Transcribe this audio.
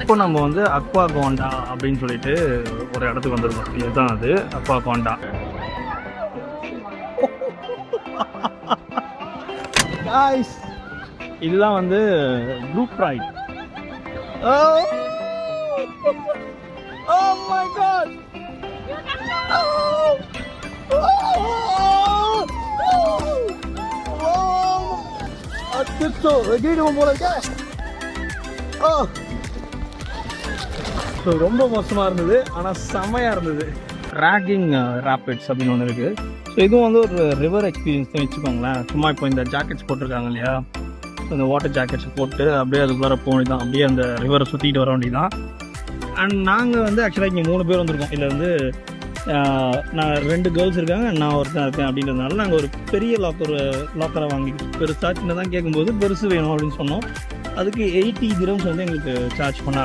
இப்போ நம்ம வந்து அக்வா கோண்டா அப்படின்னு சொல்லிட்டு ஒரு இடத்துக்கு வந்திருக்கோம். இதுதான் அது அக்வா கோண்டா. இதுதான் வந்து group right. Oh my god! ரொம்ப மோசமா இருந்தது, ஆனால் செமையா இருந்தது. ராகிங் ராபிட்ஸ் அப்படின்னு ஒன்று இருக்கு. ஸோ இதுவும் வந்து ஒரு ரிவர் எக்ஸ்பீரியன்ஸ் தான் வச்சுக்கோங்களேன். சும்மா இப்போ இந்த ஜாக்கெட்ஸ் போட்டிருக்காங்க இல்லையா, இந்த வாட்டர் ஜாக்கெட்ஸ் போட்டு அப்படியே அதுக்குள்ளார போக வேண்டியதான், அப்படியே அந்த ரிவரை சுற்றிட்டு வர வேண்டியதான். அண்ட் நாங்கள் வந்து ஆக்சுவலாக இங்கே 3 பேர் வந்திருக்கோம். இதில் வந்து நான் 2 கேர்ள்ஸ் இருக்காங்க, நான் ஒருத்தன் இருக்கேன். அப்படின்றதுனால நாங்கள் ஒரு பெரிய லாக்கரை வாங்கி பெருசாக சின்னதான் கேட்கும்போது பெருசு வேணும் அப்படின்னு சொன்னோம். அதுக்கு 80 dirhams வந்து எங்களுக்கு சார்ஜ் பண்ணாங்க.